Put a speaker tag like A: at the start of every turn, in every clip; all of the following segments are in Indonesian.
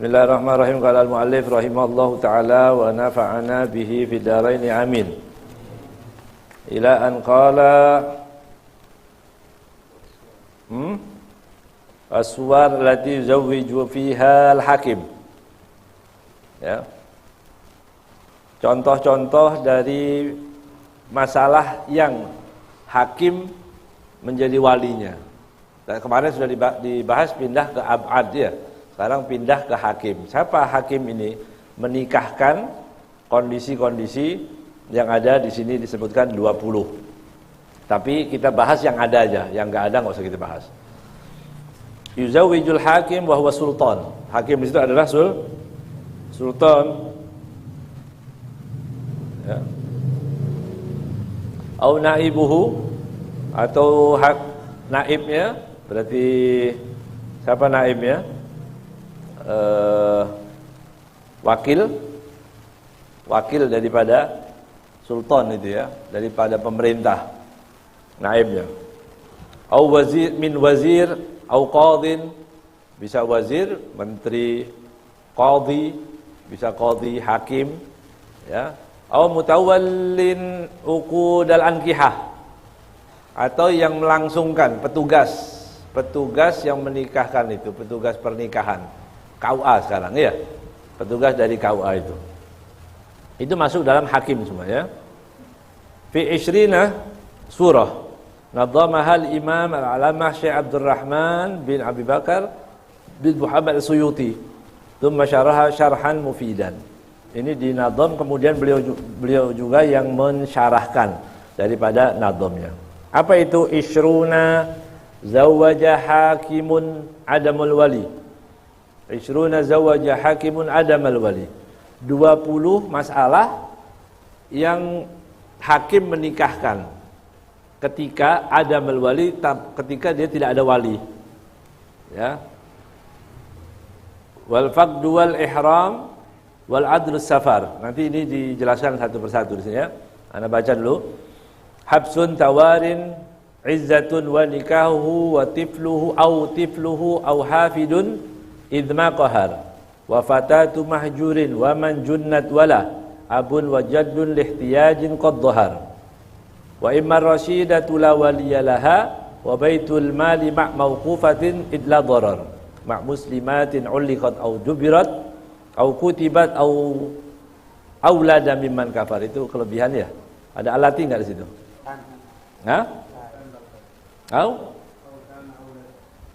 A: Bismillahirrahmanirrahim. Qala al-muallif rahimallahu taala wa nafa'ana bihi fid dharain amin. Ila an qala aswar allati yuzawwiju fiha al-hakim. Ya. Contoh-contoh dari masalah yang hakim menjadi walinya. Dan kemarin sudah dibahas pindah ke ab'ad ya. Sekarang pindah ke hakim. Siapa hakim ini? Menikahkan kondisi-kondisi yang ada di sini disebutkan 20. Tapi kita bahas yang ada aja, yang enggak ada enggak usah kita bahas. Yuzawwijul hakim wa huwa sultan. Hakim di situ adalah sultan. Ya. Au naibuhu atau hak naibnya, berarti siapa naibnya? Wakil daripada sultan itu ya, daripada pemerintah, naibnya. Au wazir min wazir au qadhin, bisa wazir, menteri, qadhi, bisa qadhi, hakim ya. Au mutawallin uqudal ankihah, atau yang melangsungkan, petugas yang menikahkan itu, petugas pernikahan. KUA sekarang ya, petugas dari KUA itu masuk dalam hakim semua ya. Fi ishrina surah nadhamahal imam al-alamah Syekh Abdul Rahman bin Abi Bakar bin Muhammad al-Suyuti thumma syaraha syarhan mufidan. Ini di nadham, kemudian beliau juga yang mensyarahkan daripada nadhamnya. Apa itu ishruna zawaja hakimun adamul wali? Ishruna zawaja hakimun adamal wali. 20 masalah yang hakim menikahkan ketika adamal wali, ketika dia tidak ada wali. Ya. Wal faqdu wal ihram wal adlu safar. Nanti ini dijelaskan satu persatu di sini ya. Anda baca dulu. Habsun tawarin izzatun wa nikahuhu wa tifluhu au hafidun idma qahar wa fatatu mahjurin wa man junnat wala abun wa jaddun lihtiyajin qad dhahar wa imma rasyidatu la waliyalaha wa baitul mali ma' mawqufatin idla dharar ma' muslimatin uliqat au dubirat au kutibat au aulada mimman kafar. Itu kelebihan ya. Ada alati enggak di situ? Hah?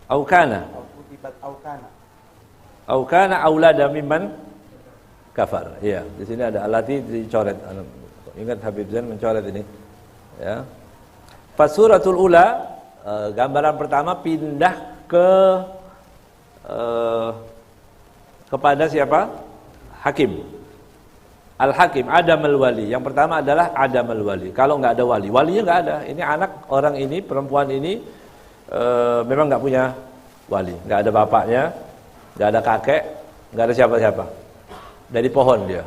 A: Au kana kutibat au kana aulada mimman kafar. Iya, di sini ada alati dicoret. Ingat Habib Zain mencoret ini. Ya. Fasuratul ula, gambaran pertama pindah kepada siapa? Hakim. Al-hakim adamal wali. Yang pertama adalah adamal wali. Kalau enggak ada wali, walinya enggak ada. Ini anak orang ini, perempuan ini memang enggak punya wali, enggak ada bapaknya, enggak ada kakek, enggak ada siapa-siapa. Dari pohon dia.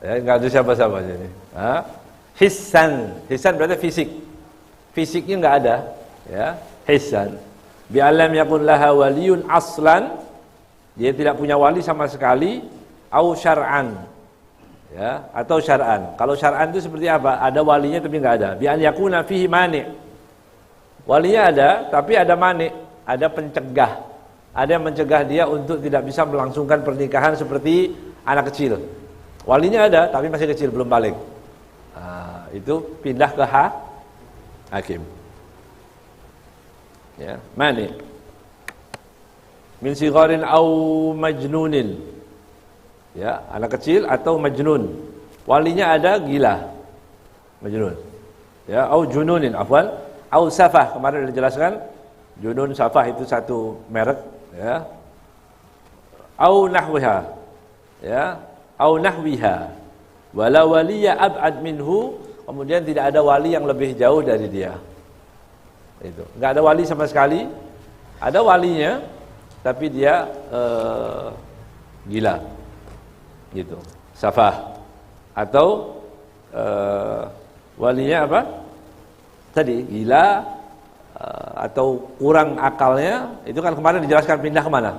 A: Ya, enggak ada siapa-siapa jadi. Hissan berarti fisik. Fisiknya enggak ada, ya. Hissan. Bi alam yakun laha waliyun aslan. Dia tidak punya wali sama sekali, au syar'an. Ya, atau syar'an. Kalau syar'an itu seperti apa? Ada walinya tapi enggak ada. Bi an yakuna fihi mani'. Walinya ada, tapi ada mani', ada pencegah. Ada yang mencegah dia untuk tidak bisa melangsungkan pernikahan seperti anak kecil. Walinya ada, tapi masih kecil, belum balik. Itu pindah ke hakim. Ya, mani. Min sigharin au majnunin. Ya, anak kecil atau majnun. Walinya ada, gila. Majnun. Ya, au jununin, afwan. Au safah, kemarin sudah dijelaskan. Junun, safah itu satu merek, ya. Au nahwiha. Ya, au nahwiha. Wala waliya ab'ad minhu, kemudian tidak ada wali yang lebih jauh dari dia. Itu. Enggak ada wali sama sekali. Ada walinya, tapi dia gila. Gitu. Safah. Atau walinya apa? Tadi gila atau kurang akalnya. Itu kan kemarin dijelaskan pindah kemana?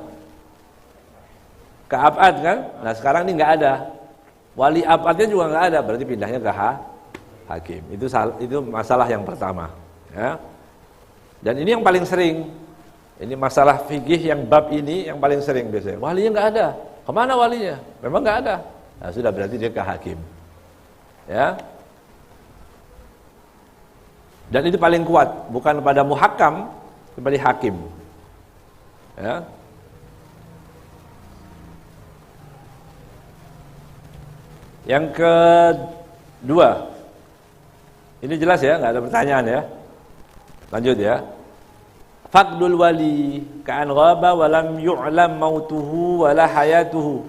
A: ke abad kan. Nah sekarang ini nggak ada, wali abadnya juga nggak ada, berarti pindahnya ke hakim. Itu masalah yang pertama ya. Dan ini yang paling sering, ini masalah fikih yang bab ini yang paling sering biasanya, walinya nggak ada, kemana walinya, memang nggak ada. Nah sudah, berarti dia ke hakim ya. Dan itu paling kuat, bukan pada muhakam, kepada hakim ya. Yang kedua, ini jelas ya, nggak ada pertanyaan ya. Lanjut ya. Faqdul wali ka'an ghaba wa lam yu'lam mautuhu wala hayatuhu.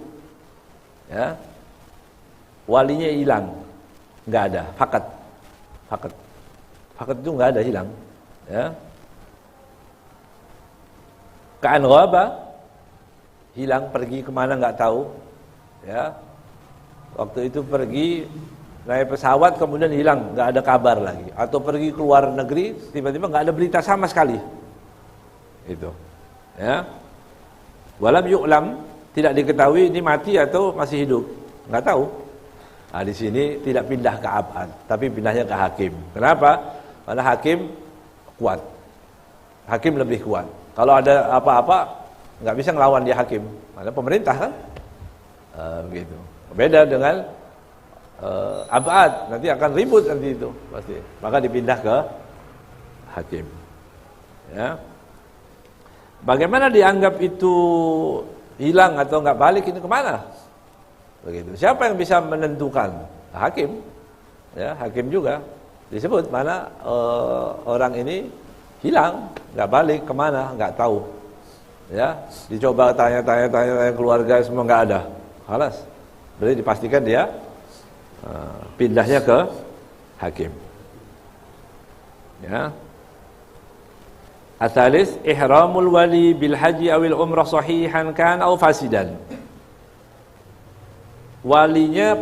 A: Ya. Walinya hilang, nggak ada, fakat itu nggak ada, hilang ya. Ka'an ghaba, hilang, pergi kemana nggak tahu ya. Waktu itu pergi naik pesawat kemudian hilang, nggak ada kabar lagi. Atau pergi ke luar negeri, tiba-tiba nggak ada berita sama sekali. Itu, ya. Walam yu'lam, tidak diketahui ini mati atau masih hidup, nggak tahu. Nah, di sini tidak pindah ke abad, tapi pindahnya ke hakim. Kenapa? Karena hakim kuat. Hakim lebih kuat. Kalau ada apa-apa, nggak bisa ngelawan dia hakim. Ada pemerintah kan, begitu. Beda dengan abad, nanti akan ribut nanti itu pasti. Maka dipindah ke hakim. Ya. Bagaimana dianggap itu hilang atau nggak balik, ini kemana? Begitu. Siapa yang bisa menentukan? Hakim. Ya, hakim juga disebut mana orang ini hilang, nggak balik kemana, nggak tahu. Ya, dicoba tanya keluarga semua nggak ada. Halas. Berarti dipastikan dia pindahnya ke hakim. Ya. Atsalis ihramul wali bil haji awil umrah sahihan kan aw fasidan. Walinya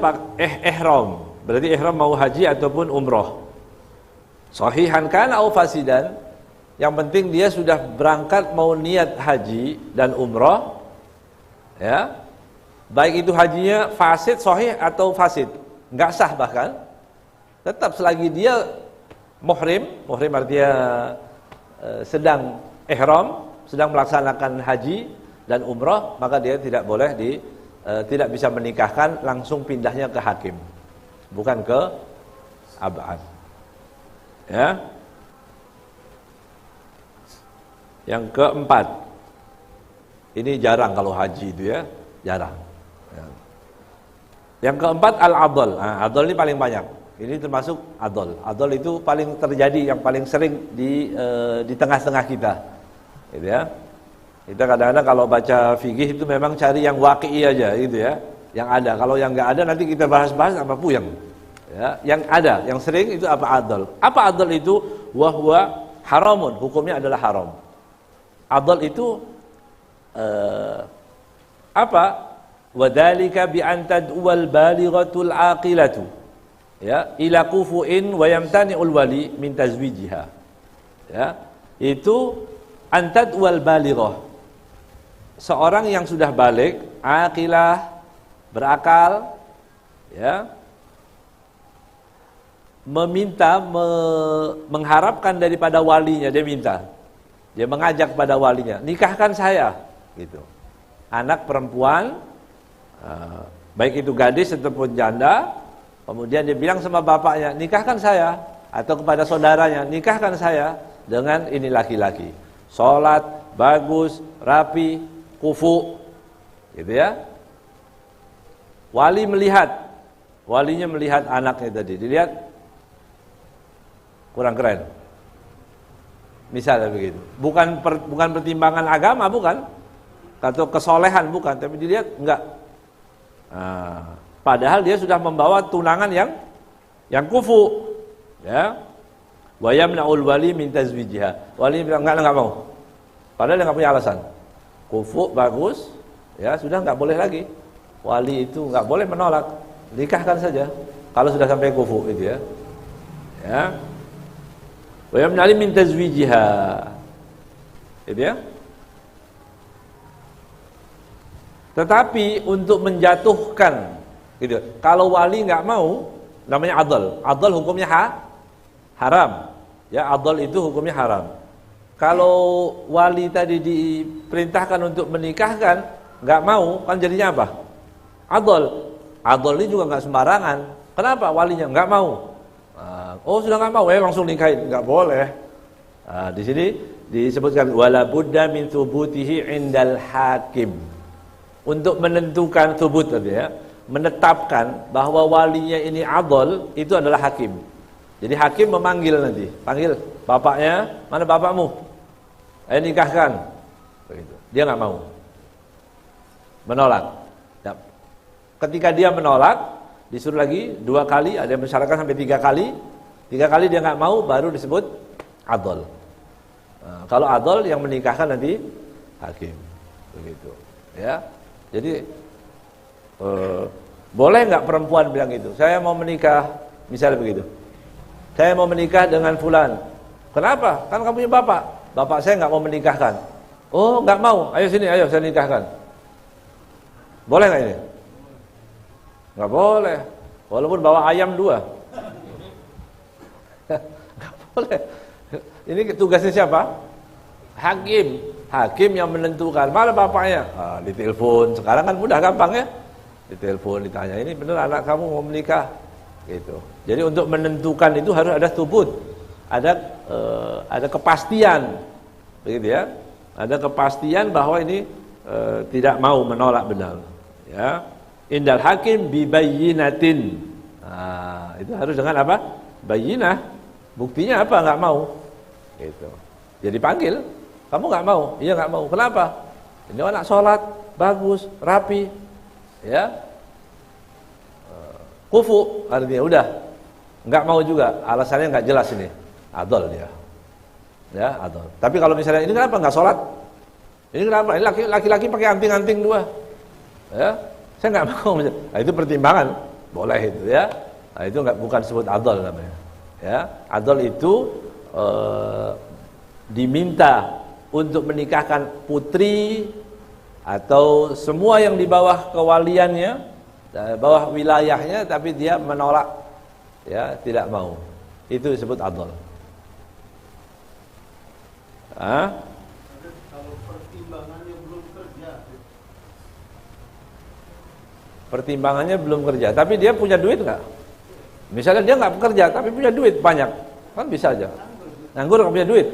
A: ihram, berarti ihram mau haji ataupun umrah. Sahihan kan aw fasidan, yang penting dia sudah berangkat mau niat haji dan umrah. Ya. Baik itu hajinya fasid, sahih atau fasid, enggak sah bahkan. Tetap selagi dia muhrim artinya sedang ihram, sedang melaksanakan haji dan umrah, maka dia tidak boleh tidak bisa menikahkan, langsung pindahnya ke hakim, bukan ke abad. Ya. Yang keempat, ini jarang kalau haji itu ya, jarang. Ya. Yang keempat al-adol. Nah, adol ini paling banyak. Ini termasuk adol. Adol itu paling terjadi, yang paling sering di tengah-tengah kita. Gitu ya. Kita kadang-kadang kalau baca fikih itu memang cari yang waqi'i aja gitu ya. Yang ada. Kalau yang enggak ada nanti kita bahas-bahas apa puyeng. Ya, yang ada, yang sering itu apa adol. Apa adol itu? Wahwa haramun, hukumnya adalah haram. Adol itu apa? Wadzalika bi an tad'uwal balighatul aqilatu ya ila kufu'in wa yamtani'ul wali min tazwijiha. Ya, itu an tad'uwal balighah. Seorang yang sudah balik, aqilah, berakal, ya, meminta, mengharapkan daripada walinya, dia mengajak pada walinya, nikahkan saya, gitu. Anak perempuan, baik itu gadis ataupun janda, kemudian dia bilang sama bapaknya, nikahkan saya, atau kepada saudaranya, nikahkan saya dengan ini laki-laki, sholat, bagus, rapi, kufu, gitu ya. Walinya melihat anaknya tadi, dilihat kurang keren, misalnya begitu. Bukan pertimbangan agama, bukan, atau kesolehan, bukan, tapi dilihat enggak. Nah, padahal dia sudah membawa tunangan yang kufu, ya. Wa yamna'ul wali min tazwijiha. Wali bilang enggak mau. Padahal dia enggak punya alasan. Kufu bagus, ya sudah enggak boleh lagi. Wali itu enggak boleh menolak. Nikahkan saja kalau sudah sampai kufu itu ya. Ya. Wa yamna'ul min tazwijiha. Itu ya. Tetapi untuk menjatuhkan, gitu. Kalau wali nggak mau, namanya adl. Adl hukumnya haram. Ya, adl itu hukumnya haram. Kalau wali tadi diperintahkan untuk menikahkan, nggak mau, kan jadinya apa? Adl. Adl ini juga nggak sembarangan. Kenapa walinya nggak mau? Oh, sudah nggak mau, langsung nikahin, nggak boleh. Di sini disebutkan wala budda min thubutihi indal hakim. Untuk menentukan thubut tadi ya, menetapkan bahwa walinya ini adl, itu adalah hakim. Jadi hakim memanggil nanti, panggil bapaknya, mana bapakmu? Ayo nikahkan. Begitu. Dia nggak mau, menolak. Ya. Ketika dia menolak, disuruh lagi 2 kali, ada yang mensyaratkan sampai 3 kali. 3 kali dia nggak mau, baru disebut adl. Nah, kalau adl yang menikahkan nanti hakim, begitu. Ya, jadi boleh nggak perempuan bilang gitu? Saya mau menikah, misalnya begitu. Saya mau menikah dengan fulan. Kenapa? Kan kamu punya bapak. Bapak saya nggak mau menikahkan. Oh, nggak mau. Ayo sini, ayo saya nikahkan. Boleh nggak ini? Nggak boleh. Walaupun bawa ayam 2. Nggak boleh. Ini tugasnya siapa? Hakim. Hakim yang menentukan. Mana bapaknya? Ditelepon. Sekarang kan mudah, gampang ya. Ditelepon, ditanya, ini benar anak kamu mau menikah? Gitu. Jadi untuk menentukan itu harus ada thubut. Ada kepastian. Begitu ya. Ada kepastian bahwa ini tidak mau, menolak benar. Ya. Indal hakim bibayyinatin. Itu harus dengan apa? Bayyinah. Buktinya apa? Nggak mau. Gitu. Jadi panggil, kamu nggak mau? Iya nggak mau. Kenapa? Ini anak sholat, bagus, rapi, ya, kufu, artinya udah, nggak mau juga. Alasannya nggak jelas ini, adol dia, ya adol. Tapi kalau misalnya ini kenapa nggak sholat? Ini kenapa? Ini laki-laki pakai anting-anting 2, ya, saya nggak mau. Nah, itu pertimbangan, boleh itu ya. Nah, itu bukan sebut adol namanya, ya. Adol itu diminta untuk menikahkan putri atau semua yang di bawah kewaliannya, bawah wilayahnya, tapi dia menolak, ya, tidak mau. Itu disebut adol.
B: Kalau pertimbangannya belum kerja.
A: Pertimbangannya belum kerja, tapi dia punya duit nggak? Misalnya dia nggak bekerja, tapi punya duit banyak, kan bisa aja. Nganggur nggak punya duit.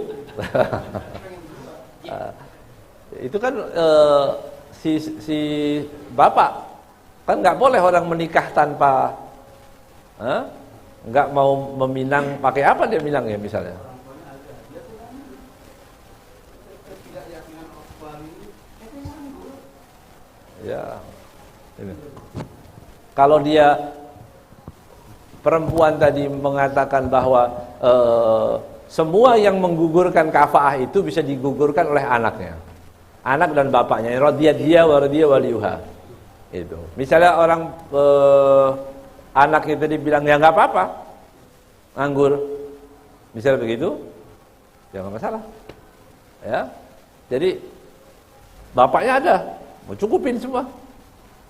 A: Itu kan si bapak kan nggak boleh orang menikah tanpa nggak mau meminang. Pakai apa dia minang ya misalnya? Ya, ini. Kalau dia perempuan tadi mengatakan bahwa semua yang menggugurkan kafaah itu bisa digugurkan oleh anaknya, anak dan bapaknya. Radiyat dia wa radiya waliyuha. Itu. Misalnya orang anak itu dibilang ya nggak apa-apa, nganggur, misalnya begitu, ya nggak masalah. Ya, jadi bapaknya ada, mau cukupin semua,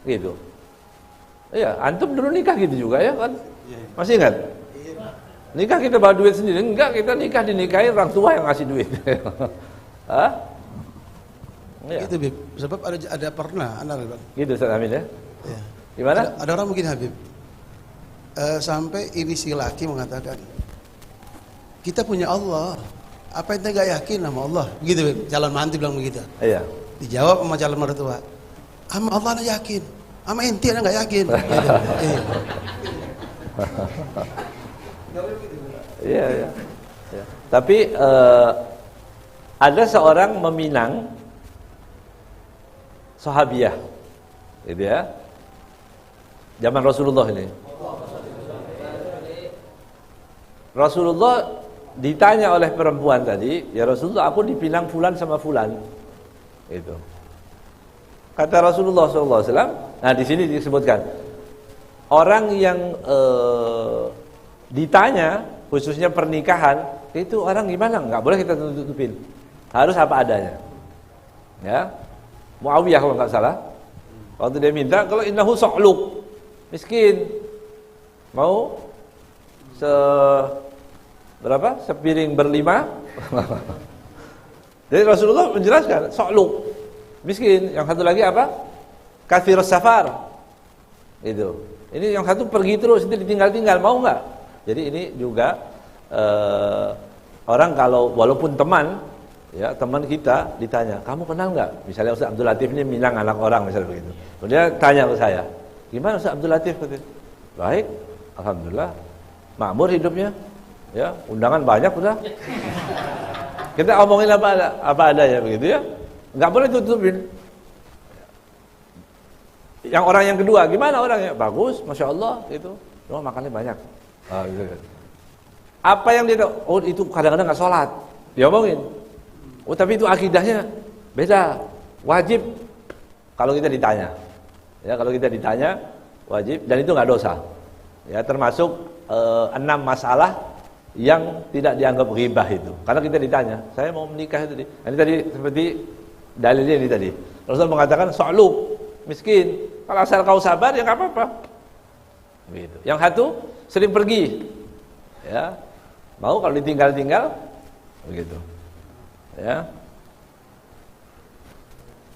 A: gitu. Iya, antum dulu nikah gitu juga ya kan? Masih ingat? Nikah kita bawa duit sendiri? Enggak, kita nikah dinikahin orang tua yang ngasih duit. Hah? Ya.
B: Itu Habib, sebab ada pernah anak Bang.
A: Gitu Ustaz Amin ya.
B: Ya.
A: Gimana?
B: Ada orang mungkin Habib. Sampai ini si laki mengatakan, kita punya Allah. Apa ente gak yakin sama Allah? Begitu Habib, calon mantu bilang begitu.
A: Iya.
B: Dijawab sama calon mertua, sama Allah anda yakin, sama ente anda gak yakin. Gitu.
A: Iya, iya. Ya. Tapi ada seorang meminang sahabiah, gitu ya, zaman Rasulullah ini. Rasulullah ditanya oleh perempuan tadi, ya Rasulullah, aku dipinang fulan sama fulan, itu. Kata Rasulullah SAW. Nah di sini disebutkan orang yang ditanya, khususnya pernikahan, itu orang gimana? Nggak boleh kita tutupin, harus apa adanya. Ya, Muawiyah kalau nggak salah, Waktu dia minta, kalau innahu su'luk, miskin, mau berapa? Sepiring berlima. Jadi Rasulullah menjelaskan su'luk, miskin. Yang satu lagi apa? Katsirus safar. Itu. Ini yang satu pergi terus, itu ditinggal-tinggal, mau nggak? Jadi ini juga orang kalau walaupun teman, ya teman kita ditanya, kamu kenal nggak? Misalnya Ustaz Abdul Latif ini minang anak orang misalnya begitu. Kemudian tanya ke saya, gimana Ustaz Abdul Latif? Baik, alhamdulillah, makmur hidupnya, ya undangan banyak udah. Kita omongin apa adanya begitu ya, nggak boleh tutupin. Yang orang yang kedua, gimana orangnya? Bagus, masya Allah, gitu. Oh, makannya banyak. Gitu. Apa yang dia tahu? Oh, itu kadang-kadang nggak sholat. Diomongin. Oh, tapi itu akidahnya beda. Wajib kalau kita ditanya. Ya, kalau kita ditanya wajib, dan itu nggak dosa. Ya, termasuk 6 masalah yang tidak dianggap ghibah itu. Karena kita ditanya, saya mau menikah itu. Ini tadi seperti dalilnya ini tadi. Rasul mengatakan su'luk, miskin. Kalau asal kau sabar ya nggak apa-apa. Begitu. Yang satu sering pergi, ya mau kalau ditinggal-tinggal, begitu. Ya.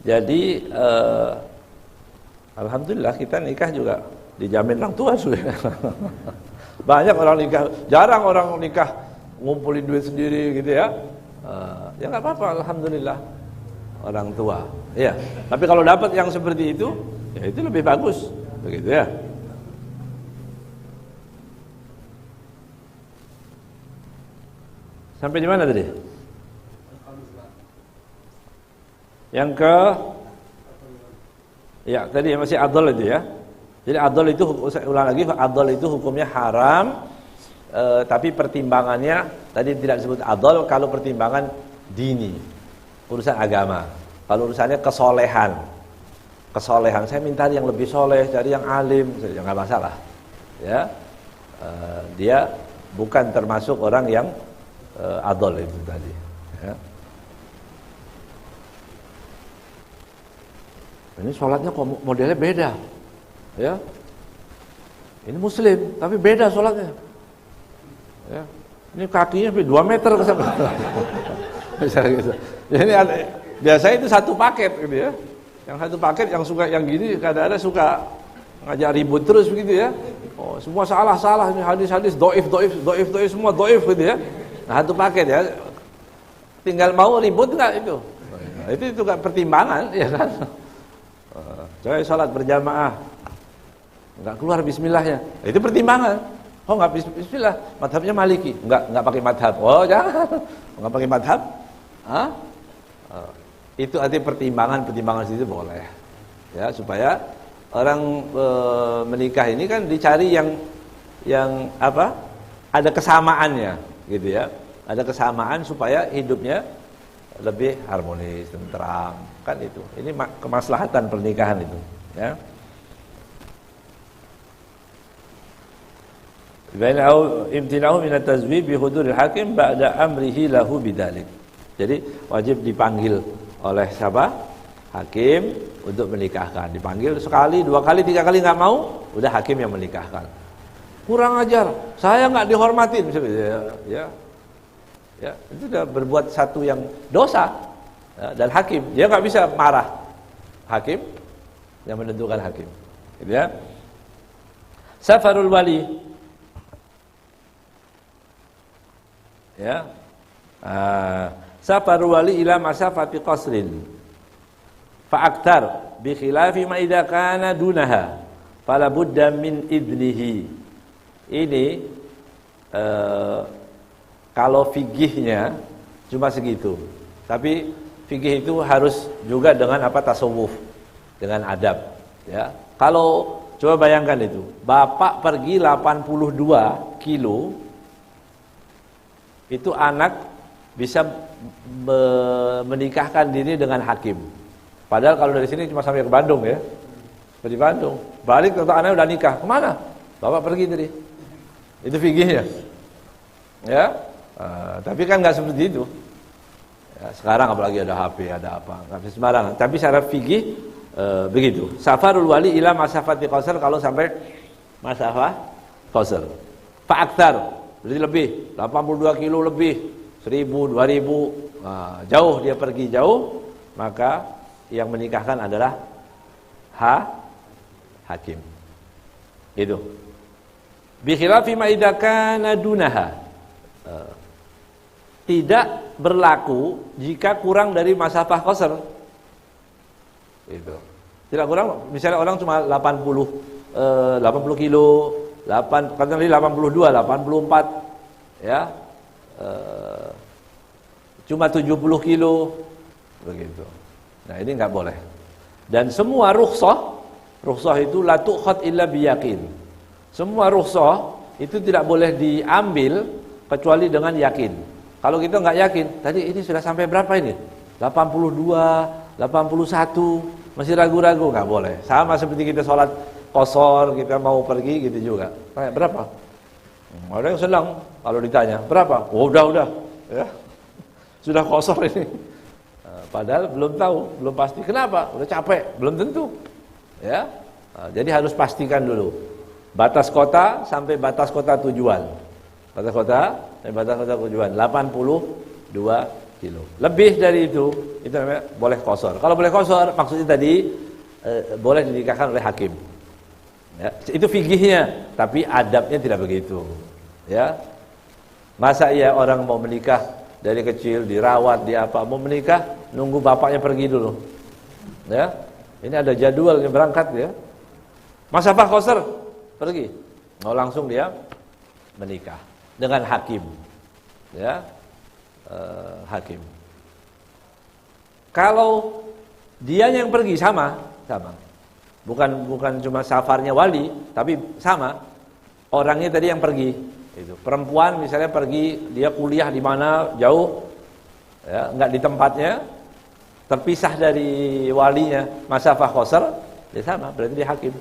A: Jadi alhamdulillah kita nikah juga dijamin orang tua sudah. Banyak orang nikah, jarang orang nikah ngumpulin duit sendiri gitu ya. Ya nggak apa-apa, alhamdulillah orang tua. Ya. Tapi kalau dapat yang seperti itu, ya itu lebih bagus, begitu ya. Sampai di mana tadi? Yang ke, ya tadi masih adol itu ya. Jadi adol itu, saya ulang lagi, adol itu hukumnya haram, tapi pertimbangannya tadi tidak disebut adol kalau pertimbangan dini, urusan agama. Kalau urusannya kesolehan, saya minta yang lebih soleh, cari yang alim, ya nggak masalah. Ya, dia bukan termasuk orang yang adol itu tadi. Ya. Ini sholatnya kok modelnya beda, ya. Ini muslim, tapi beda sholatnya. Ya. Ini kakinya 2 meter ke sana. Misalnya gitu. Ini biasanya itu satu paket gitu ya. Yang satu paket yang suka yang gini kadang-kadang suka ngajak ribut terus begitu ya. Oh, semua salah ini hadis dhaif semua dhaif gitu ya. Nah, satu paket ya. Tinggal mau ribut enggak itu. Nah, itu juga pertimbangan ya kan. Coba sholat berjamaah enggak keluar bismillahnya. Nah, itu pertimbangan. Oh, enggak bismillah, madhabnya Maliki. Enggak pakai madhab. Oh, jangan. Enggak pakai madhab. Hah? Itu arti pertimbangan situ boleh. Ya, supaya orang menikah ini kan dicari yang apa? Ada kesamaannya, gitu ya. Ada kesamaan supaya hidupnya lebih harmonis, tentram, kan itu. Ini kemaslahatan pernikahan itu, ya. Imtinahu min at-tazwij bi huduril hakim ba'da amrihi lahu bidzalik. Jadi wajib dipanggil oleh siapa? Hakim untuk menikahkan. Dipanggil sekali, 2 kali, 3 kali nggak mau, udah hakim yang menikahkan. Kurang ajar, saya nggak dihormatin, ya, itu sudah berbuat satu yang dosa, ya, dan hakim dia nggak bisa marah. Hakim yang menentukan hakim, gitu ya. Safarul wali, ya. Safarul wali ila masafati qasrin fa aktar bi khilafi ma idza kana dunaha fala budda min idnihi. Ini kalau fikihnya cuma segitu. Tapi fikih itu harus juga dengan apa, tasawuf, dengan adab, ya. Kalau coba bayangkan itu, bapak pergi 82 kilo, itu anak bisa menikahkan diri dengan hakim. Padahal kalau dari sini cuma sampai ke Bandung ya. Di Bandung, balik ke anaknya udah nikah. Kemana? Bapak pergi tadi. Itu fikihnya. Ya. Tapi kan nggak seperti itu. Ya, sekarang apalagi ada HP, ada apa, nggak bisa sembarangan. Tapi secara fikih begitu. Safarul wali ila masafati qasar, kalau sampai masafah qasar. Fa aktsar, berarti lebih, 82 kilo lebih, 1000, 2000, jauh dia pergi jauh, maka yang menikahkan adalah hakim. Gitu. Bi khilafi ma idza kana dunaha. Tidak berlaku jika kurang dari masafah qasar. Itu. Tidak kurang, misalnya orang cuma 80 kilo, 82, 84, ya, cuma 70 kilo, begitu. Nah ini nggak boleh. Dan semua rukhsah itu la tu'khad illa biyakin. Semua rukhsah itu tidak boleh diambil kecuali dengan yakin. Kalau kita nggak yakin, tadi ini sudah sampai berapa ini? 82, 81, masih ragu-ragu, nggak boleh. Sama seperti kita sholat qasar, kita mau pergi gitu juga. Tanya berapa? Ada yang senang kalau ditanya berapa? Oh, udah, ya. Sudah qasar ini. Padahal belum tahu, belum pasti. Kenapa? Udah capek, belum tentu. Ya. Jadi harus pastikan dulu. Batas kota sampai batas kota tujuan. Batas kota sampai batas kota tujuan 82 kilo. Lebih dari itu namanya boleh qasar. Kalau boleh qasar, maksudnya tadi boleh dinikahkan oleh hakim. Ya, itu fikihnya, tapi adabnya tidak begitu. Ya. Masa iya orang mau menikah dari kecil dirawat, dia apa, mau menikah nunggu bapaknya pergi dulu. Ya. Ini ada jadwalnya berangkat ya. Masafah qasar pergi. Mau langsung dia menikah dengan hakim. Ya. Hakim. Kalau dia yang pergi sama. Bukan cuma safarnya wali, tapi sama. Orangnya tadi yang pergi. Itu. Perempuan misalnya pergi, dia kuliah di mana jauh, ya, nggak di tempatnya, terpisah dari walinya, masafah qasar, dia sama, berarti dia hakim.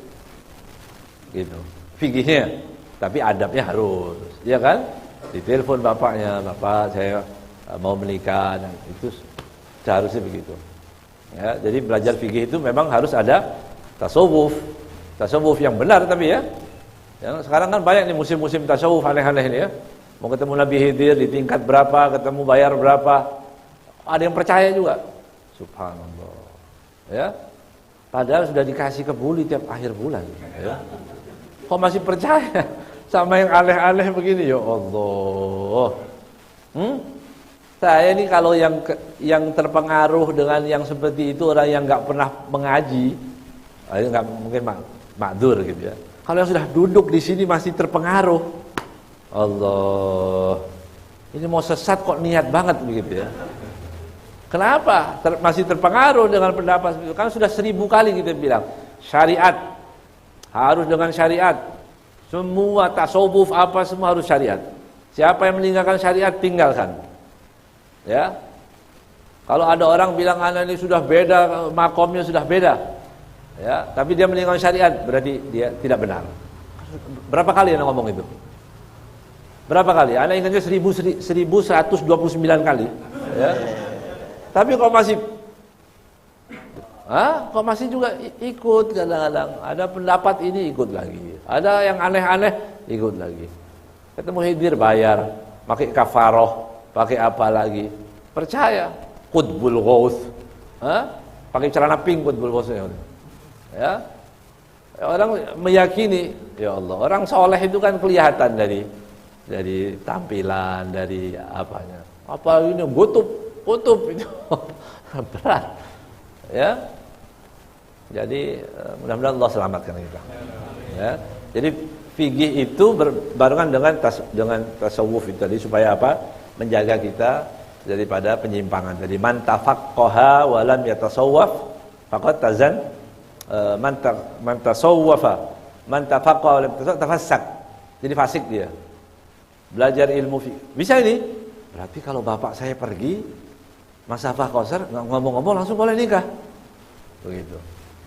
A: Gitu. Fikihnya, tapi adabnya harus, ya kan? Ditelepon bapaknya, bapak saya mau menikah, dan itu seharusnya begitu. Ya, jadi belajar fikih itu memang harus ada tasawuf yang benar, tapi ya. Yang sekarang kan banyak nih musim-musim tasawuf aneh-aneh ini ya. Mau ketemu Nabi Khidir di tingkat berapa, ketemu bayar berapa. Ada yang percaya juga. Subhanallah. Ya. Padahal sudah dikasih kebuli tiap akhir bulan, ya. Kok masih percaya sama yang aneh-aneh begini, ya Allah. Saya ini kalau yang terpengaruh dengan yang seperti itu orang yang nggak pernah mengaji, nggak mungkin makdur gitu ya. Kalau yang sudah duduk di sini masih terpengaruh, Allah, ini mau sesat kok niat banget begitu ya. Kenapa? Masih terpengaruh dengan pendapat itu. Kan sudah 1000 kali kita bilang syariat harus dengan syariat. Semua tasawuf apa semua harus syariat. Siapa yang meninggalkan syariat tinggalkan. Ya. Kalau ada orang bilang anak ini sudah beda, makomnya sudah beda. Ya, tapi dia meninggalkan syariat, berarti dia tidak benar. Berapa kali anak ngomong itu? Berapa kali? Anak ingatnya 1129 kali. Ya. Tapi kok masih juga ikut kadang-kadang. Ada pendapat ini ikut lagi. Ada yang aneh-aneh ikut lagi. Ketemu Khidir bayar, pakai kafaroh, pakai apa lagi? Percaya. Qutbul Ghaus. Pakai celana pink Qutbul Ghausnya. Ya. Orang meyakini, ya Allah, orang soleh itu kan kelihatan dari tampilan, dari apanya. Apa ini kutub itu berat. Ya. Jadi mudah-mudahan Allah selamatkan kita. Ya. Jadi fikih itu berbarengan dengan tasawuf itu tadi supaya apa? Menjaga kita daripada penyimpangan. Jadi man tafaqqaha wa lam yatasawwaf faqad man tasawwafa man tafaqqaha wa lam tafassak. Jadi fasik dia. Belajar ilmu fikih. Bisa ini? Berarti kalau bapak saya pergi masafah qasar, ngomong-ngomong langsung boleh nikah. Begitu.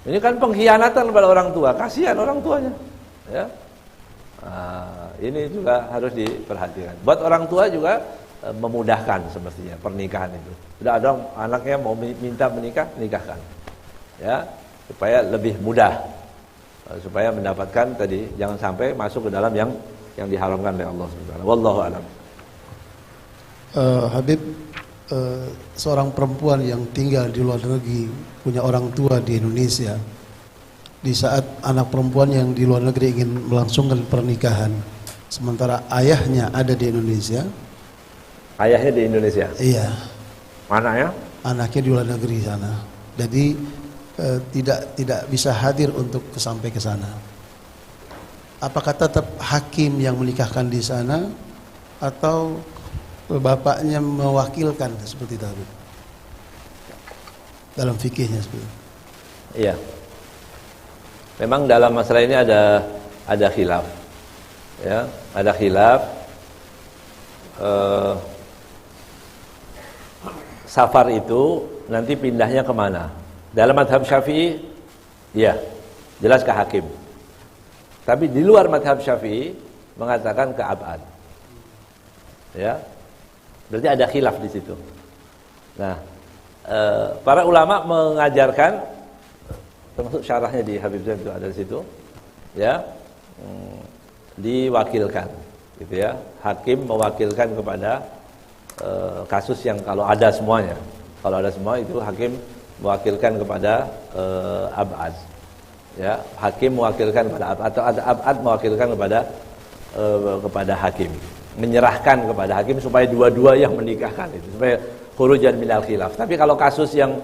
A: Ini kan pengkhianatan kepada orang tua, kasihan orang tuanya. Ya. Ini juga harus diperhatikan. Buat orang tua juga memudahkan semestinya pernikahan itu. Sudah ada anaknya mau minta menikah, nikahkan. Ya. supaya lebih mudah, supaya mendapatkan tadi jangan sampai masuk ke dalam yang diharamkan oleh Allah Subhanahu. Wallahu a'lam.
B: Habib, seorang perempuan yang tinggal di luar negeri, punya orang tua di Indonesia, di saat anak perempuan yang di luar negeri ingin melangsungkan pernikahan, sementara ayahnya ada di Indonesia.
A: Ayahnya di Indonesia?
B: Iya.
A: Anaknya?
B: Anaknya di luar negeri sana. Jadi tidak bisa hadir untuk sampai ke sana. Apakah tetap hakim yang menikahkan di sana atau bapaknya mewakilkan seperti itu? Dalam fikihnya seperti itu.
A: Iya. Memang dalam masalah ini ada khilaf. Ya, ada khilaf. Safar itu nanti pindahnya kemana? Dalam mazhab Syafi'i, ya, jelas ke hakim. Tapi di luar mazhab Syafi'i mengatakan ke abad. Ya, berarti ada khilaf di situ. Nah, para ulama mengajarkan, termasuk syarahnya di Habib Zain itu ada di situ, ya, diwakilkan, gitu ya. Hakim mewakilkan kepada kasus yang kalau ada semuanya. Kalau ada semua itu hakim mewakilkan kepada abad. Ya, hakim mewakilkan kepada abad atau abad mewakilkan kepada hakim. Menyerahkan kepada hakim supaya dua-dua yang menikahkan itu, supaya khurujan minal khilaf. Tapi kalau kasus yang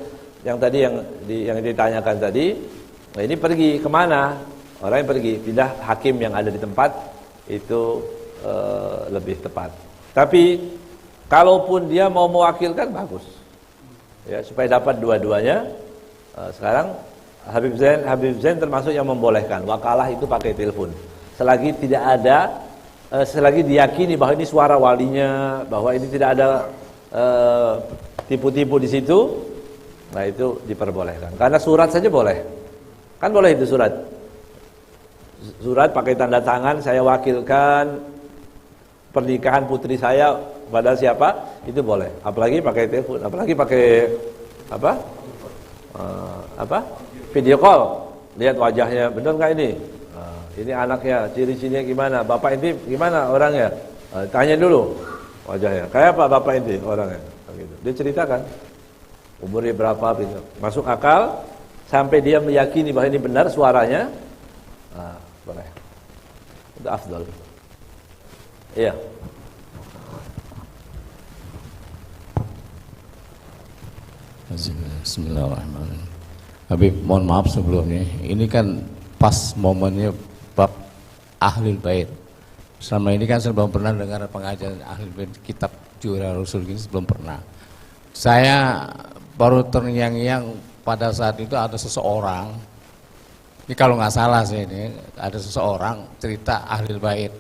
A: tadi yang ditanyakan tadi, nah ini pergi kemana? Orang yang pergi pindah, hakim yang ada di tempat itu lebih tepat. Tapi kalaupun dia mau mewakilkan bagus, ya, supaya dapat dua-duanya. Sekarang Habib Zain termasuk yang membolehkan wakalah itu pakai telepon, selagi tidak ada, selagi diyakini bahwa ini suara walinya, bahwa ini tidak ada tipu-tipu di situ, nah itu diperbolehkan. Karena surat saja boleh, kan boleh itu surat pakai tanda tangan, saya wakilkan pernikahan putri saya pada siapa, itu boleh. Apalagi pakai telepon, apalagi pakai video call, lihat wajahnya, benar nggak ini? Ini anaknya, ciri-cirinya gimana? Bapak ini gimana orangnya? Tanya dulu wajahnya. Kayak apa bapak ini orangnya? Gitu. Dia ceritakan umurnya berapa, gitu. Masuk akal sampai dia meyakini bahwa ini benar suaranya. Boleh. Itu afdal. Iya.
C: Bismillahirrahmanirrahim. Habib, mohon maaf sebelumnya. Ini kan pas momennya bab Ahlul Bait. Selama ini kan saya belum pernah dengar pengajaran Ahlul Bait, kitab Jura Rasul ini belum pernah. Saya baru terngiang-ngiang pada saat itu ada seseorang, ini kalau nggak salah sih, ini ada seseorang cerita Ahlul Bait.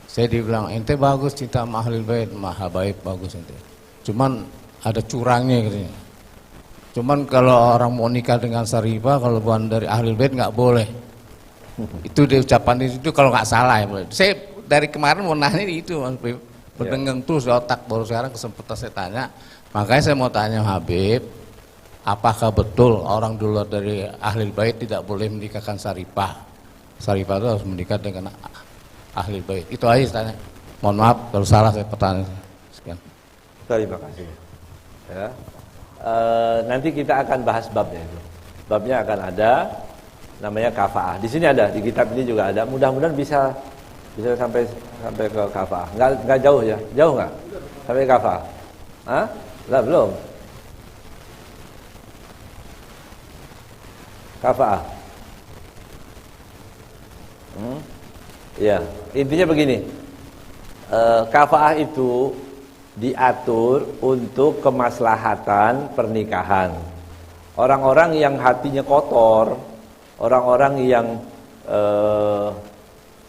C: Saya dibilang, ente bagus cerita sama Ahlul Bait, maha baik, bagus ente. Cuman ada curangnya gitu. Cuman kalau orang mau nikah dengan Sarifah, kalau bukan dari Ahlul Bait nggak boleh. Itu dia ucapan itu kalau nggak salah ya. Saya dari kemarin mau nanya itu, Mas Habib. Berdengang terus di otak, baru sekarang kesempatan saya tanya. Makanya saya mau tanya Habib, apakah betul orang dulu dari Ahlul Bait tidak boleh menikahkan Sarifah? Sarifah itu harus menikah dengan Ahlul Bait. Itu aja saya tanya. Mohon maaf kalau salah saya pertanyaan. Sekian.
A: Terima kasih. Ya. Nanti kita akan bahas babnya itu. Babnya akan ada, namanya kafaah. Di sini ada, di kitab ini juga ada. Mudah-mudahan bisa sampai ke kafaah. Enggak jauh ya? Jauh enggak? Sampai kafaah. Hah? Lah belum. Kafaah. Ya, intinya begini. Kafaah itu diatur untuk kemaslahatan pernikahan. Orang-orang yang hatinya kotor, orang-orang yang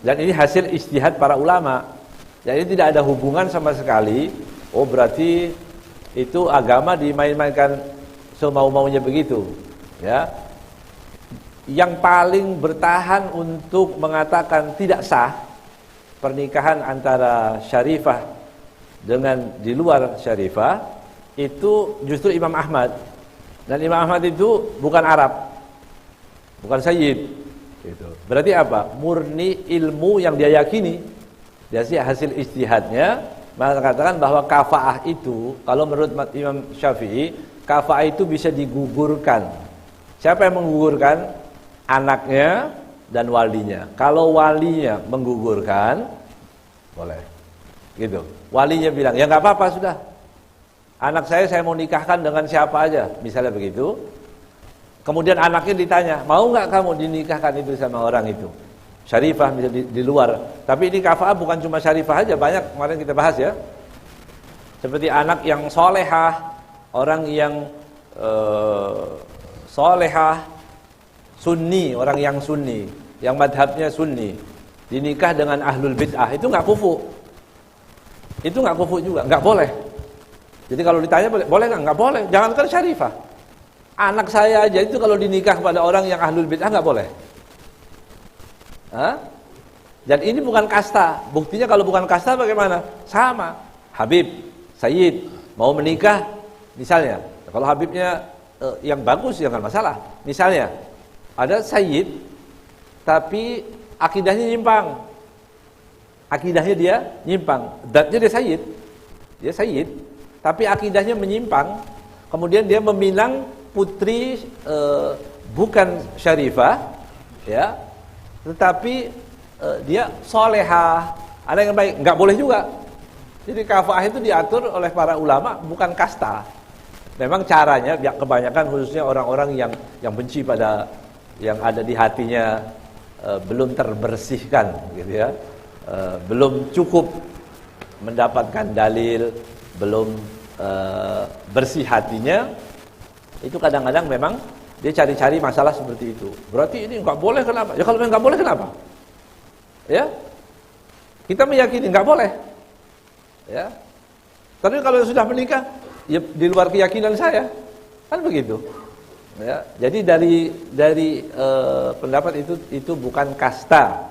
A: dan ini hasil ijtihad para ulama. Jadi tidak ada hubungan sama sekali. Oh berarti itu agama dimain-mainkan semau-maunya begitu. Ya. Yang paling bertahan untuk mengatakan tidak sah pernikahan antara Syarifah dengan di luar Syarifah itu justru Imam Ahmad. Dan Imam Ahmad itu bukan Arab. bukan sayyid. Gitu. Berarti apa? Murni ilmu yang dia yakini. Dia sih hasil ijtihadnya mengatakan bahwa kafaah itu, kalau menurut Imam Syafi'i, kafaah itu bisa digugurkan. Siapa yang menggugurkan? Anaknya dan walinya. Kalau walinya menggugurkan, boleh. Gitu. Walinya bilang, ya nggak apa-apa sudah. Anak saya mau nikahkan dengan siapa aja, misalnya begitu. Kemudian anaknya ditanya, mau nggak kamu dinikahkan itu sama orang itu? Syarifah bisa di luar. Tapi ini kafaah bukan cuma syarifah aja, banyak kemarin kita bahas ya. Seperti anak yang solehah, orang yang solehah, sunni, orang yang sunni, yang madhabnya sunni, dinikah dengan ahlul bid'ah, itu nggak kufu. Itu nggak kufu juga, nggak boleh. Jadi kalau ditanya boleh nggak? Nggak boleh. Jangankan syarifah. Anak saya aja itu kalau dinikah pada orang yang ahlul bid'ah nggak boleh. Hah? Dan ini bukan kasta. Buktinya kalau bukan kasta bagaimana? Sama. Habib, Sayyid mau menikah, misalnya. Kalau Habibnya yang bagus ya nggak masalah. Misalnya ada Sayyid, tapi akidahnya nyimpang. Akidahnya dia nyimpang. Datnya dia Sayyid. Dia Sayyid, tapi akidahnya menyimpang. Kemudian dia meminang putri bukan syarifah, ya, tetapi dia solehah, ada yang baik, nggak boleh juga. Jadi kafaah itu diatur oleh para ulama, bukan kasta. Memang caranya, kebanyakan khususnya orang-orang yang benci pada yang ada di hatinya belum terbersihkan, gitu ya, belum cukup mendapatkan dalil, belum bersih hatinya. Itu kadang-kadang memang dia cari-cari masalah seperti itu. Berarti ini nggak boleh, kenapa? Ya kalau nggak boleh kenapa? Ya, kita meyakini nggak boleh. Ya, tapi kalau sudah menikah, ya di luar keyakinan saya, kan begitu. Ya, jadi dari pendapat itu bukan kasta.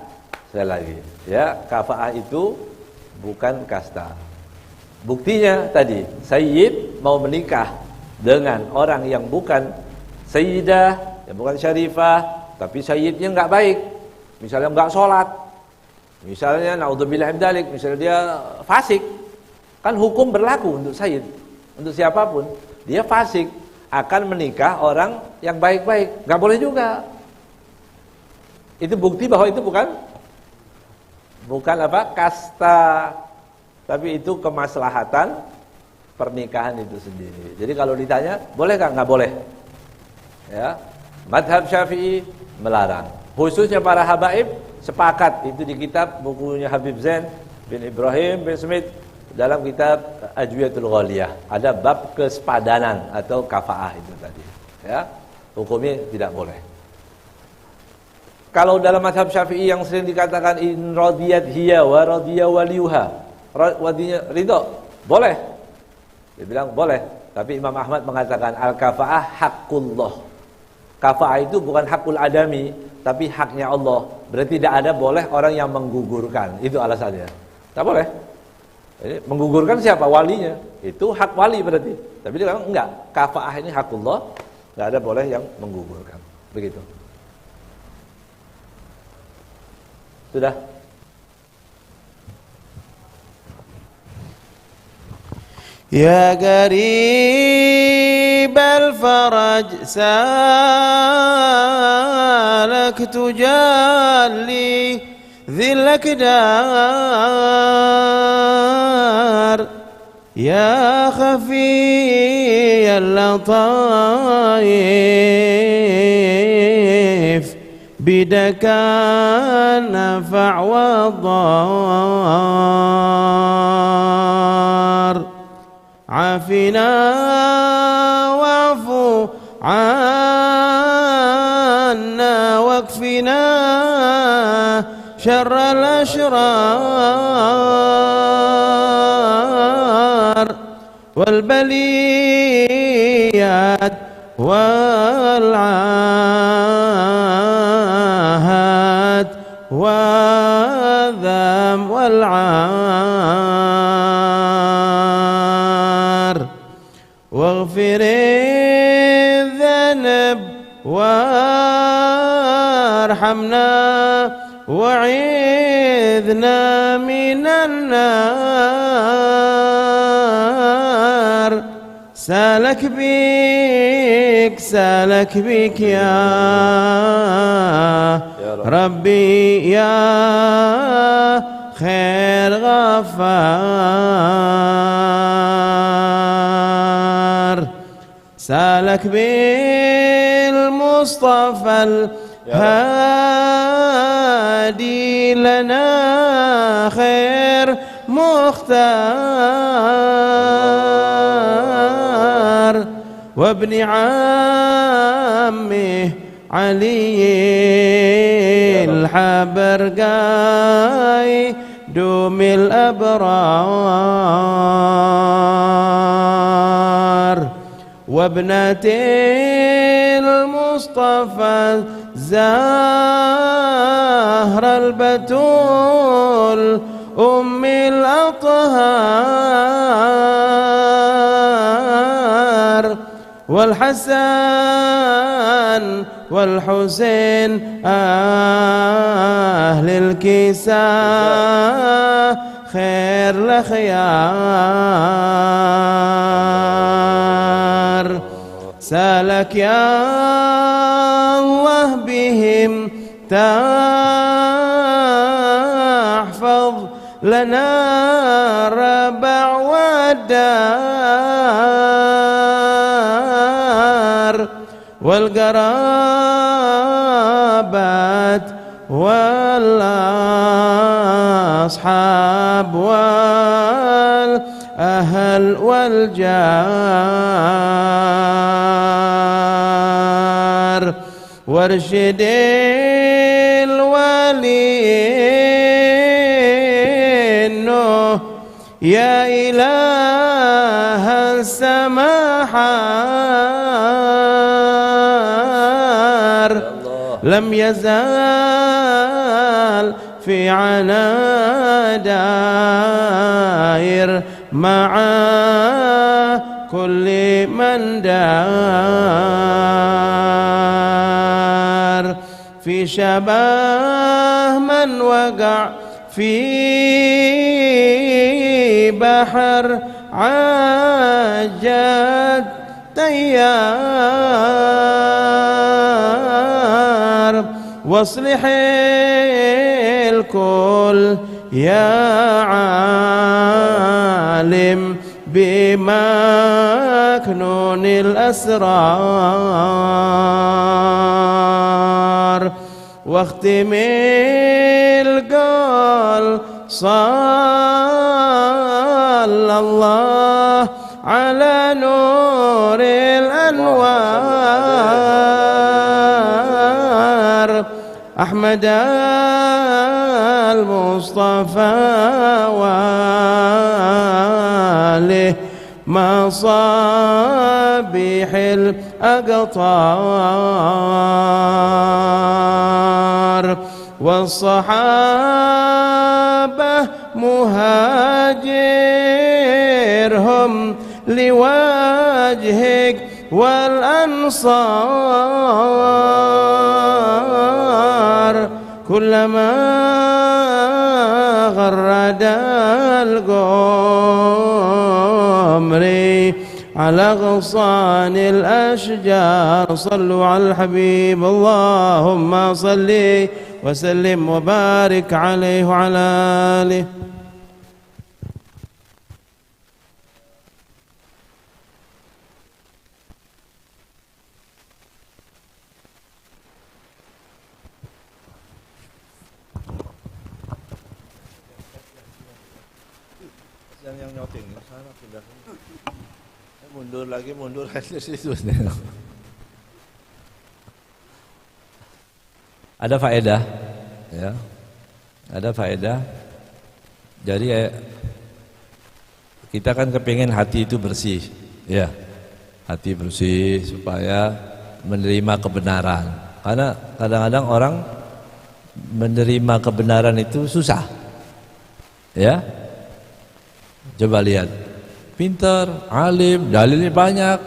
A: Sekali lagi, ya, kafaah itu bukan kasta. Buktinya tadi, Sayyid mau menikah dengan orang yang bukan sayyidah, yang bukan syarifah, tapi sayyidnya nggak baik, misalnya nggak sholat, misalnya naudzubillah min dzalik, misalnya dia fasik, kan hukum berlaku untuk sayyid, untuk siapapun, dia fasik akan menikah orang yang baik-baik, nggak boleh juga. Itu bukti bahwa itu bukan apa kasta, tapi itu kemaslahatan pernikahan itu sendiri. Jadi kalau ditanya, boleh nggak? Nggak boleh. Ya, madhab Syafi'i melarang. Khususnya para habaib sepakat, itu di kitab bukunya Habib Zain bin Ibrahim bin Smith dalam kitab Ajwiyatul Ghaliyah. Ada bab kesepadanan atau kafaah itu tadi. Ya, hukumnya tidak boleh. Kalau dalam madhab Syafi'i yang sering dikatakan in radiyat hiya wa radiya waliyuha, wadinya ridho, boleh. Dia bilang boleh, tapi Imam Ahmad mengatakan al-kafaah haqqullah. Kafaah itu bukan hakul adami, tapi haknya Allah. Berarti tidak ada boleh orang yang menggugurkan. Itu alasannya. Tak boleh. Jadi, menggugurkan siapa? Walinya. Itu hak wali berarti. Tapi dia bilang enggak, kafaah ini hakullah, enggak ada boleh yang menggugurkan. Begitu. Sudah?
D: يا قريب الفرج سالك تجلي ذي الأكدار يا خفي اللطايف بدك النفع والضار عافنا واعفو عنا واكفنا شر الأشرار والبليات والعاهات والذم والعار واغفر الذنب وارحمنا وعذنا من النار سالك بك يا ربي يا خير غفار سالك بالمصطفى الهادي لنا خير مختار وابن عمه علي الحبرقاي دوم الأبرار وابنة المصطفى زهر البتول أم الأطهار والحسن والحسين أهل الكساء خير لخيار سالك يا الله بهم تحفظ لنا ربع والدار والقرابات والأصحاب والأهل والجار وارشد الولي يا إله السماحار لم يزال في عنا داير مع كل من دار في شبه من وقع في بحر عاجت تيار واصلح الكل يا عالم بمكنون الأسرار واختم القول صلى الله على نور الأنوار أحمد المصطفى وآله مصابيح الأقطار والصحابة مهاجرهم لوجهك والأنصار كلما غرد القمر على غصان الأشجار صلوا على الحبيب اللهم صل وسلم وبارك عليه وعلى آله.
A: Yang nyoting sana pindah mundur lagi situ. Ada faedah ya. Ada faedah. Jadi kita kan kepingin hati itu bersih ya. Hati bersih supaya menerima kebenaran. Karena kadang-kadang orang menerima kebenaran itu susah. Ya. Coba lihat, pintar, alim, dalilnya banyak.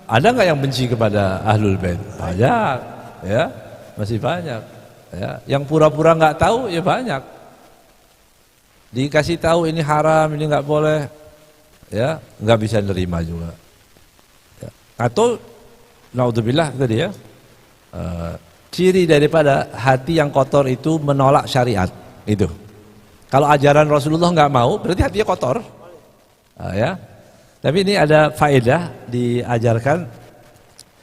A: Ada nggak yang benci kepada Ahlul Bait? Banyak, ya, masih banyak. Ya, yang pura-pura nggak tahu ya banyak. Dikasih tahu ini haram, ini nggak boleh, ya nggak bisa nerima juga. Ya. Atau naudzubillah tadi ya, ciri daripada hati yang kotor itu menolak syariat itu. Kalau ajaran Rasulullah nggak mau, berarti hatinya kotor. Ya. Tapi ini ada faedah diajarkan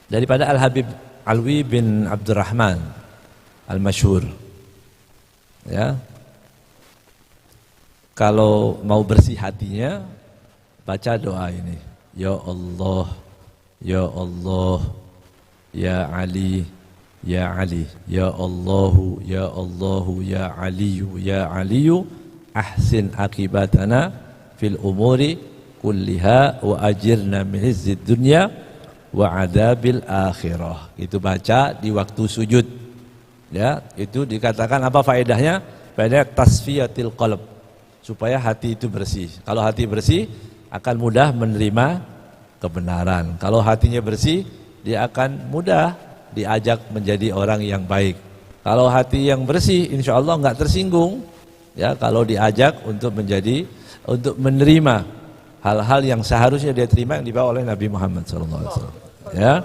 A: daripada Al-Habib Alwi bin Abdurrahman Al-Masyhur. Ya. Kalau mau bersih hatinya, baca doa ini. Ya Allah, ya Allah, ya Ali, ya Ali, ya Allahu, ya Allahu, ya Aliyu, ya Aliyu, ahsin akibatana fil umuri kulliha wa ajirna min hizzid dunya wa adabil akhirah. Itu baca di waktu sujud. Ya, itu dikatakan apa faedahnya? Faedah tasfiyatil qalb, supaya hati itu bersih. Kalau hati bersih akan mudah menerima kebenaran. Kalau hatinya bersih, dia akan mudah diajak menjadi orang yang baik. Kalau hati yang bersih, insya Allah nggak tersinggung. Ya, kalau diajak untuk menerima hal-hal yang seharusnya dia terima yang dibawa oleh Nabi Muhammad SAW. Ya,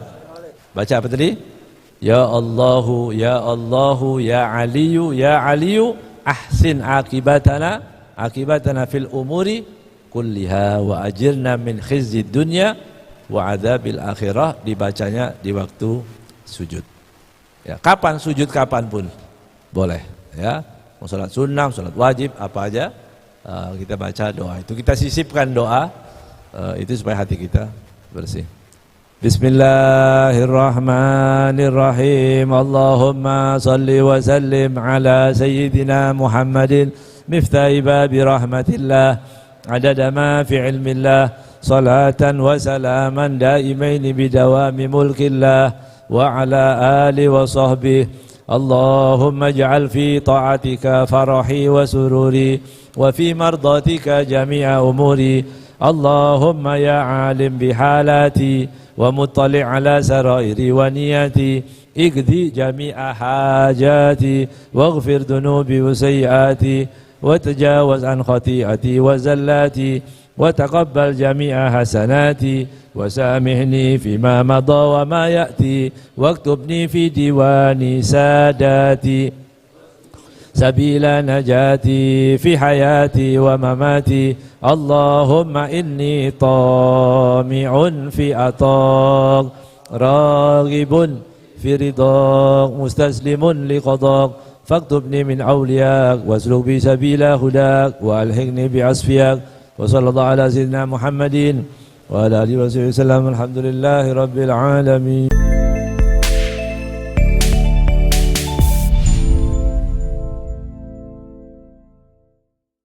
A: baca apa tadi? Ya Allahu, ya Allahu, ya Aliyu, ya Aliyu, ahsin akibatana fil umuri kulliha wa ajirna min khizyid dunya wa adabil akhirah. Dibacanya di waktu sujud. Ya, kapan sujud kapanpun boleh. Ya, mau salat sunnah, salat wajib, apa aja kita baca doa itu. Kita sisipkan doa itu supaya hati kita bersih. Bismillahirrahmanirrahim. Allahumma salli wa sallim ala sayyidina Muhammadin miftahi babi rahmatillah adada ma fi ilmillah salatan wa salaman daimaini bidawami mulkillah wa ala ali wa sahbihi. Allahumma ij'al fi ta'atika farahi wa sururi wa fi mardatika jami'a umuri. Allahumma ya alim bihalati wa muttali' ala sarairi wa niyati igdi jami'a hajati waghfir dunubi wa sayyiati wa tajawaz an khati'ati wa zallati wa taqabbal jami'a hasanati wa samihni fima madha wa ma ya'ti waktubni fi diwani sadati sabila najati fi hayati wa mamati. Allahumma inni tami'un fi ataq raghibun fi ridaq mustaslimun li qadaq faktubni min awliyak wasluk bi sabila hudak wa alhiqni bi asfiyak wa sallallahu ala sayyidina Muhammadin wa ala alihi wa sallam. Alhamdulillahi rabbil alamin.